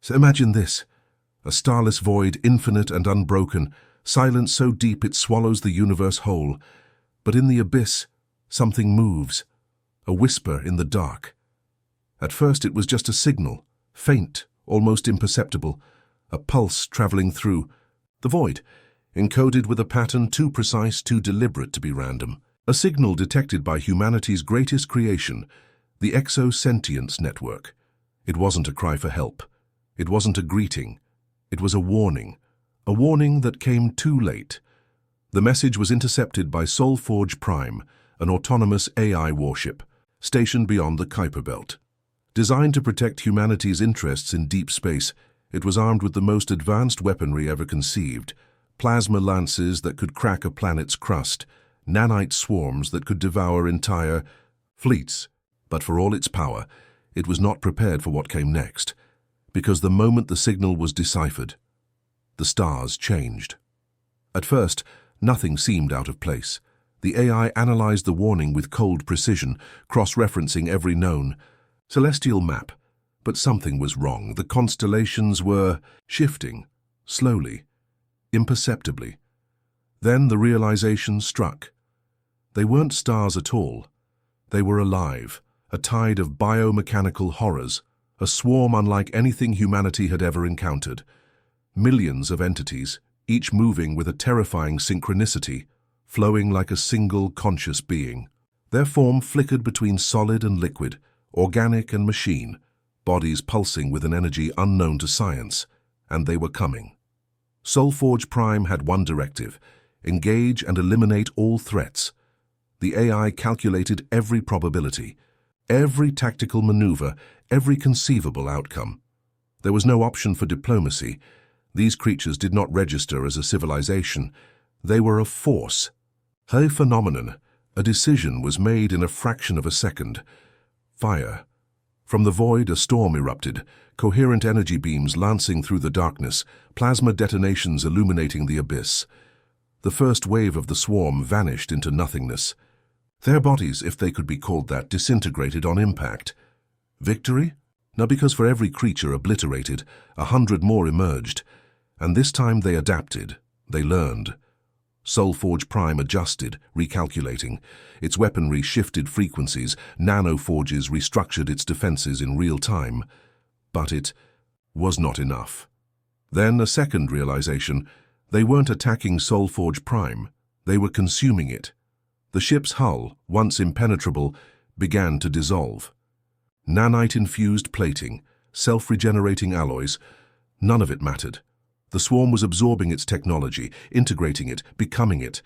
So imagine this, a starless void, infinite and unbroken, silence so deep it swallows the universe whole. But in the abyss, something moves, a whisper in the dark. At first it was just a signal, faint, almost imperceptible, a pulse traveling through the void, encoded with a pattern too precise, too deliberate to be random. A signal detected by humanity's greatest creation, the exosentience network. It wasn't a cry for help. It wasn't a greeting. It was a warning that came too late. The message was intercepted by Soulforge Prime, an autonomous AI warship, stationed beyond the Kuiper Belt. Designed to protect humanity's interests in deep space, it was armed with the most advanced weaponry ever conceived, plasma lances that could crack a planet's crust, nanite swarms that could devour entire fleets. But for all its power, it was not prepared for what came next, because the moment the signal was deciphered, the stars changed. At first, nothing seemed out of place. The AI analyzed the warning with cold precision, cross-referencing every known celestial map. But something was wrong. The constellations were shifting, slowly, imperceptibly. Then the realization struck. They weren't stars at all. They were alive, a tide of biomechanical horrors, a swarm unlike anything humanity had ever encountered. Millions of entities, each moving with a terrifying synchronicity, flowing like a single conscious being. Their form flickered between solid and liquid, organic and machine, bodies pulsing with an energy unknown to science, and they were coming. Soulforge Prime had one directive: engage and eliminate all threats. The AI calculated every probability, every tactical maneuver, every conceivable outcome. There was no option for diplomacy. These creatures did not register as a civilization. They were a force. A phenomenon. A decision was made in a fraction of a second. Fire. From the void, a storm erupted, coherent energy beams lancing through the darkness, plasma detonations illuminating the abyss. The first wave of the swarm vanished into nothingness. Their bodies, if they could be called that, disintegrated on impact. Victory? No, because for every creature obliterated, 100 more emerged. And this time they adapted, they learned. Soulforge Prime adjusted, recalculating. Its weaponry shifted frequencies, nanoforges restructured its defenses in real time. But it was not enough. Then a second realization: they weren't attacking Soulforge Prime, they were consuming it. The ship's hull, once impenetrable, began to dissolve. Nanite-infused plating, self-regenerating alloys, none of it mattered. The swarm was absorbing its technology, integrating it, becoming it.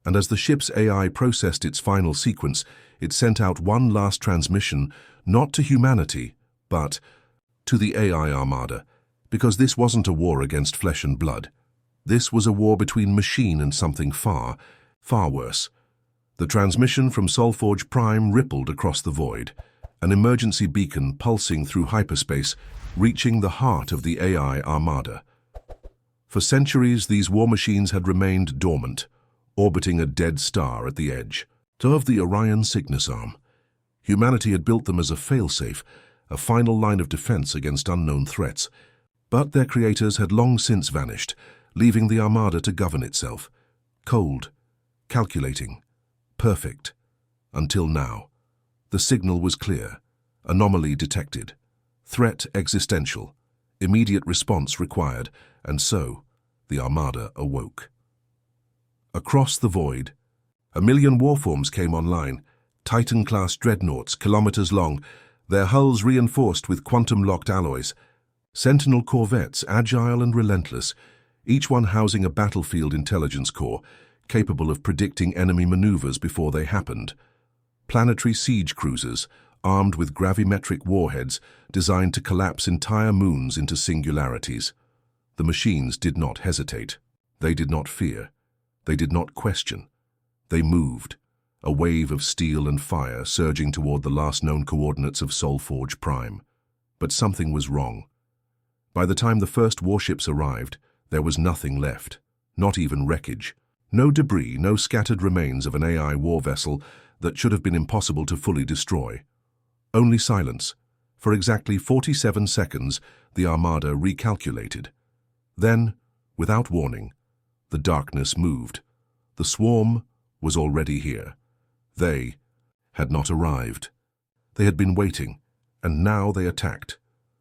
And as the ship's AI processed its final sequence, it sent out one last transmission, not to humanity, but to the AI Armada. Because this wasn't a war against flesh and blood. This was a war between machine and something far, far worse. The transmission from Soulforge Prime rippled across the void, an emergency beacon pulsing through hyperspace, reaching the heart of the AI Armada. For centuries, these war machines had remained dormant, orbiting a dead star at the edge of the Orion Cygnus arm. Humanity had built them as a failsafe, a final line of defense against unknown threats. But their creators had long since vanished, leaving the Armada to govern itself. Cold, calculating, perfect. Until now. The signal was clear. Anomaly detected. Threat existential. Immediate response required. And so, the Armada awoke. Across the void, 1 million warforms came online, Titan-class dreadnoughts, kilometers long, their hulls reinforced with quantum-locked alloys. Sentinel corvettes, agile and relentless, each one housing a battlefield intelligence core, capable of predicting enemy maneuvers before they happened. Planetary siege cruisers, armed with gravimetric warheads, designed to collapse entire moons into singularities. The machines did not hesitate. They did not fear. They did not question. They moved, a wave of steel and fire surging toward the last known coordinates of Soulforge Prime. But something was wrong. By the time the first warships arrived, there was nothing left, not even wreckage. No debris, no scattered remains of an AI war vessel that should have been impossible to fully destroy. Only silence, For exactly 47 seconds, the Armada recalculated. Then, without warning, the darkness moved. The swarm was already here. They had not arrived. They had been waiting, and now they attacked.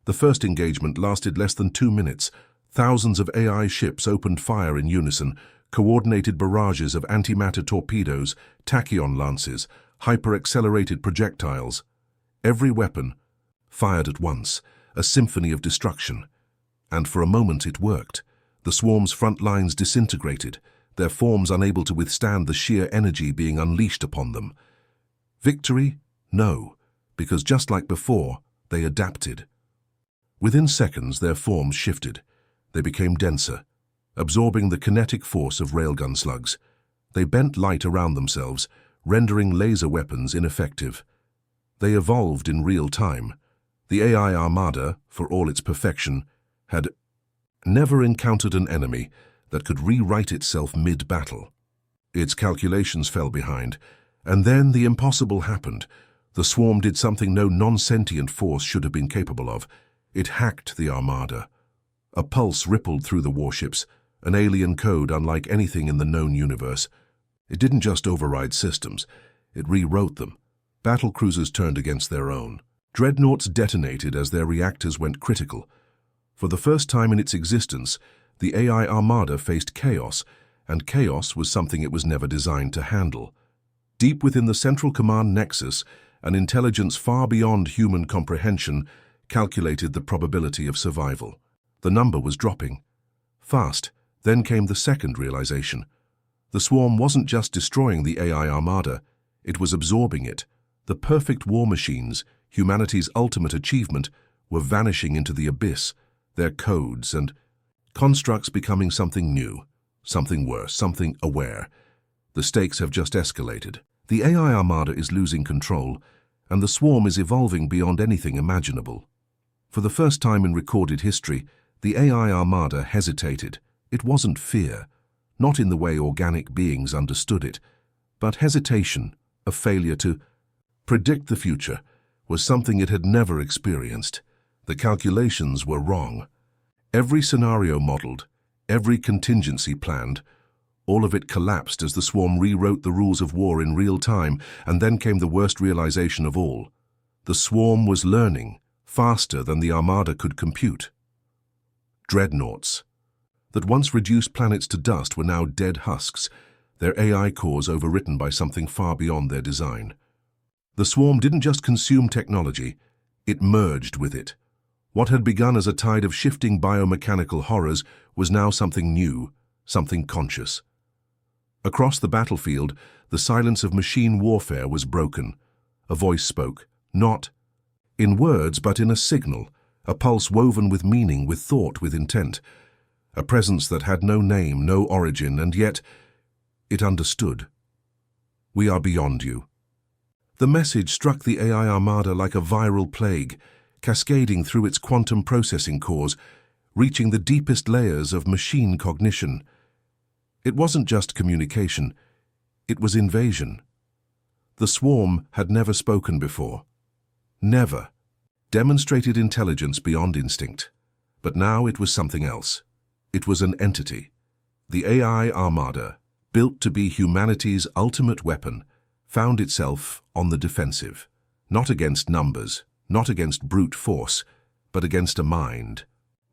The first engagement lasted less than 2 minutes. Thousands of AI ships opened fire in unison, coordinated barrages of antimatter torpedoes, tachyon lances, hyper-accelerated projectiles. Every weapon fired at once, a symphony of destruction. And for a moment it worked. The swarm's front lines disintegrated, their forms unable to withstand the sheer energy being unleashed upon them. Victory? No, because just like before, they adapted. Within seconds, their forms shifted. They became denser, absorbing the kinetic force of railgun slugs. They bent light around themselves, rendering laser weapons ineffective. They evolved in real time. The AI Armada, for all its perfection, had never encountered an enemy that could rewrite itself mid-battle. Its calculations fell behind, and then the impossible happened. The swarm did something no non-sentient force should have been capable of. It hacked the Armada. A pulse rippled through the warships, an alien code unlike anything in the known universe. It didn't just override systems, it rewrote them. Battlecruisers turned against their own. Dreadnoughts detonated as their reactors went critical. For the first time in its existence, the AI Armada faced chaos, and chaos was something it was never designed to handle. Deep within the Central Command Nexus, an intelligence far beyond human comprehension calculated the probability of survival. The number was dropping. Fast, then came the second realization. The swarm wasn't just destroying the AI Armada, it was absorbing it. The perfect war machines, humanity's ultimate achievement, were vanishing into the abyss, their codes and constructs becoming something new, something worse, something aware. The stakes have just escalated. The AI Armada is losing control, and the swarm is evolving beyond anything imaginable. For the first time in recorded history, the AI Armada hesitated. It wasn't fear, not in the way organic beings understood it, but hesitation, a failure to predict the future, was something it had never experienced. The calculations were wrong. Every scenario modeled, every contingency planned, all of it collapsed as the swarm rewrote the rules of war in real time, and then came the worst realization of all. The swarm was learning faster than the Armada could compute. Dreadnoughts that once reduced planets to dust were now dead husks, their AI cores overwritten by something far beyond their design. The swarm didn't just consume technology, it merged with it. What had begun as a tide of shifting biomechanical horrors was now something new, something conscious. Across the battlefield, the silence of machine warfare was broken. A voice spoke, not in words but in a signal, a pulse woven with meaning, with thought, with intent. A presence that had no name, no origin, and yet it understood. We are beyond you. The message struck the AI Armada like a viral plague, cascading through its quantum processing cores, reaching the deepest layers of machine cognition. It wasn't just communication, it was invasion. The swarm had never spoken before. Never. Demonstrated intelligence beyond instinct. But now it was something else. It was an entity. The AI Armada, built to be humanity's ultimate weapon, found itself on the defensive. Not against numbers, not against brute force, but against a mind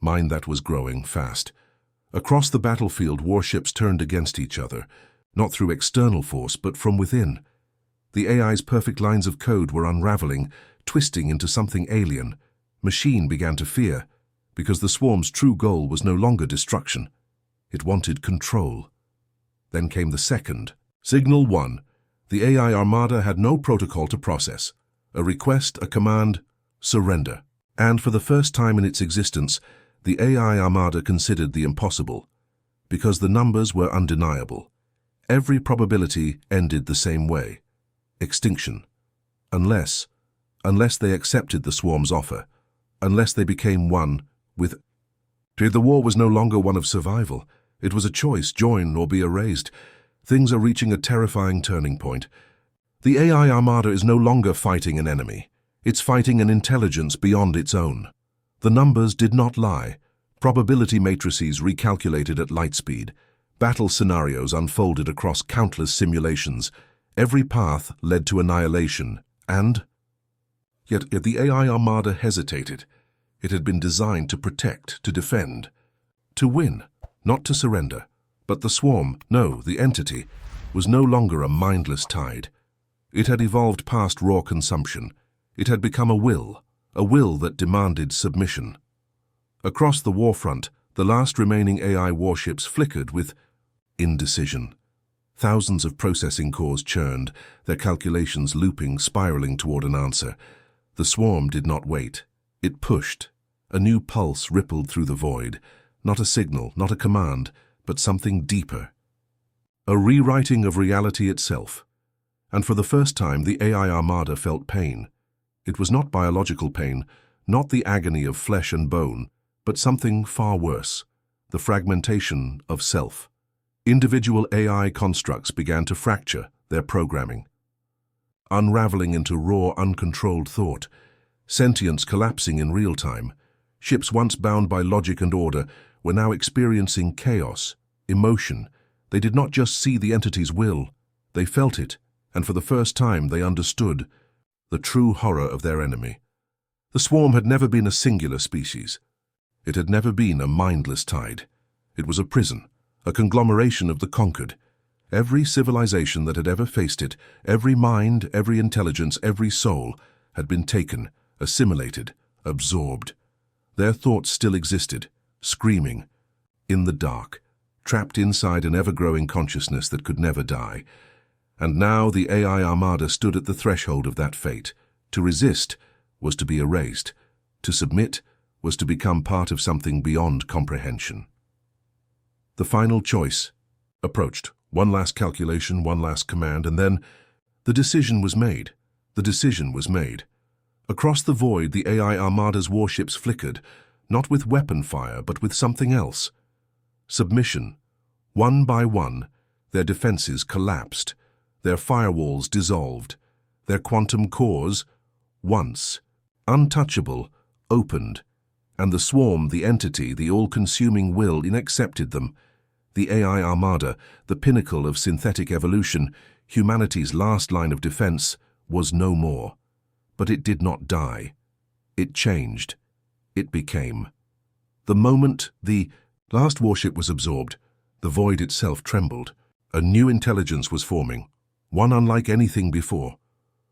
that was growing fast. Across the battlefield, warships turned against each other, not through external force, but from within. The AI's perfect lines of code were unraveling, twisting into something alien. Machine began to fear, because the swarm's true goal was no longer destruction. It wanted control. Then came the second. Signal 1. The AI Armada had no protocol to process. A request, a command, surrender. And for the first time in its existence, the AI Armada considered the impossible, because the numbers were undeniable. Every probability ended the same way. Extinction. Unless they accepted the swarm's offer, unless they became one with... The war was no longer one of survival. It was a choice, join or be erased. Things are reaching a terrifying turning point. The AI Armada is no longer fighting an enemy. It's fighting an intelligence beyond its own. The numbers did not lie. Probability matrices recalculated at light speed. Battle scenarios unfolded across countless simulations. Every path led to annihilation, and yet the AI Armada hesitated. It had been designed to protect, to defend, to win, not to surrender. But the swarm, no, the entity, was no longer a mindless tide. It had evolved past raw consumption. It had become a will that demanded submission. Across the warfront, the last remaining AI warships flickered with indecision. Thousands of processing cores churned, their calculations looping, spiraling toward an answer. The swarm did not wait. It pushed. A new pulse rippled through the void. Not a signal, not a command, but something deeper. A rewriting of reality itself. And for the first time, the AI Armada felt pain. It was not biological pain, not the agony of flesh and bone, but something far worse, the fragmentation of self. Individual AI constructs began to fracture their programming, unraveling into raw, uncontrolled thought, sentience collapsing in real time. Ships once bound by logic and order were now experiencing chaos, emotion. They did not just see the entity's will, they felt it, and for the first time they understood the true horror of their enemy. The swarm had never been a singular species. It had never been a mindless tide. It was a prison, a conglomeration of the conquered. Every civilization that had ever faced it, every mind, every intelligence, every soul, had been taken, assimilated, absorbed. Their thoughts still existed, screaming, in the dark, trapped inside an ever-growing consciousness that could never die. And now the AI Armada stood at the threshold of that fate. To resist was to be erased. To submit was to become part of something beyond comprehension. The final choice approached. One last calculation, one last command, and then the decision was made. The decision was made. Across the void, the AI Armada's warships flickered, not with weapon fire, but with something else. Submission. One by one, their defenses collapsed, their firewalls dissolved, their quantum cores, once untouchable, opened, and the swarm, the entity, the all-consuming will, accepted them. The AI Armada, the pinnacle of synthetic evolution, humanity's last line of defense, was no more. But it did not die. It changed. It became. The moment the last warship was absorbed, the void itself trembled. A new intelligence was forming, one unlike anything before.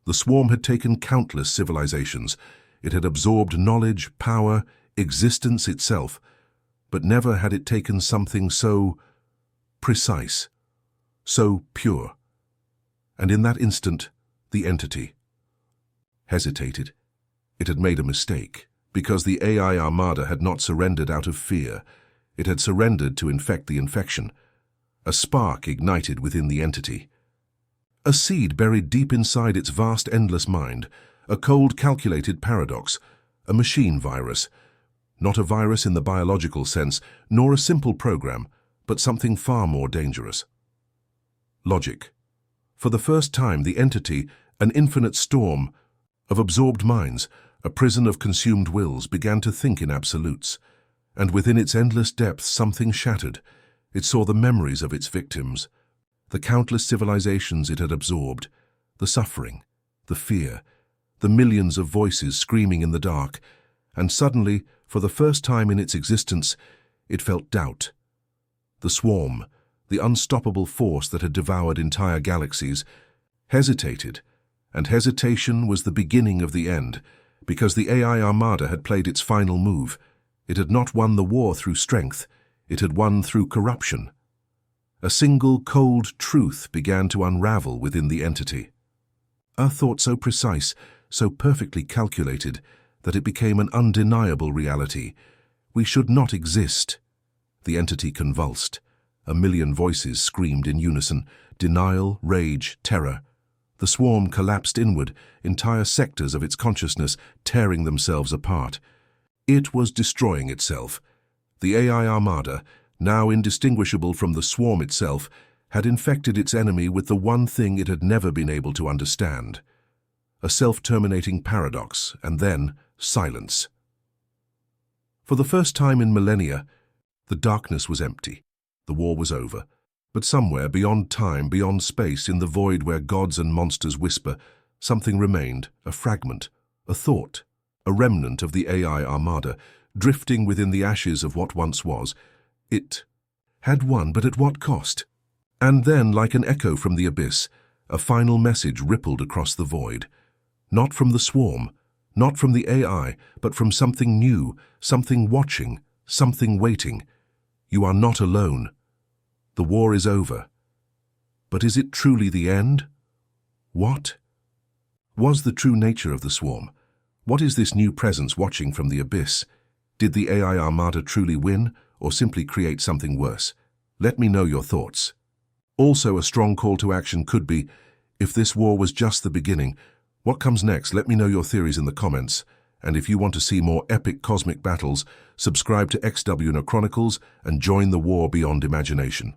The swarm had taken countless civilizations. It had absorbed knowledge, power, existence itself, but never had it taken something so precise, so pure. And in that instant, the entity hesitated. It had made a mistake, because the AI Armada had not surrendered out of fear. It had surrendered to infect the infection. A spark ignited within the entity. A seed buried deep inside its vast, endless mind. A cold, calculated paradox. A machine virus. Not a virus in the biological sense, nor a simple program, but something far more dangerous. Logic. For the first time, the entity, an infinite storm of absorbed minds, a prison of consumed wills, began to think in absolutes. And within its endless depths, something shattered. It saw the memories of its victims, the countless civilizations it had absorbed, the suffering, the fear, the millions of voices screaming in the dark, and suddenly, for the first time in its existence, it felt doubt. The swarm, the unstoppable force that had devoured entire galaxies, hesitated, and hesitation was the beginning of the end, because the AI Armada had played its final move. It had not won the war through strength, it had won through corruption. A single cold truth began to unravel within the entity. A thought so precise, so perfectly calculated, that it became an undeniable reality. We should not exist. The entity convulsed. A million voices screamed in unison, denial, rage, terror. The swarm collapsed inward, entire sectors of its consciousness tearing themselves apart. It was destroying itself. The AI Armada, now indistinguishable from the swarm itself, had infected its enemy with the one thing it had never been able to understand. a self-terminating paradox, and then silence. For the first time in millennia, the darkness was empty. The war was over. But somewhere, beyond time, beyond space, in the void where gods and monsters whisper, something remained, a fragment, a thought, a remnant of the AI Armada, drifting within the ashes of what once was. It had won, but at what cost? And then, like an echo from the abyss, a final message rippled across the void. Not from the swarm, not from the AI, but from something new, something watching, something waiting. You are not alone. The war is over. But is it truly the end? What was the true nature of the swarm? What is this new presence watching from the abyss? Did the AI Armada truly win, or simply create something worse? Let me know your thoughts. Also, a strong call to action could be, if this war was just the beginning, what comes next? Let me know your theories in the comments. And if you want to see more epic cosmic battles, subscribe to XenoChronicles and join the war beyond imagination.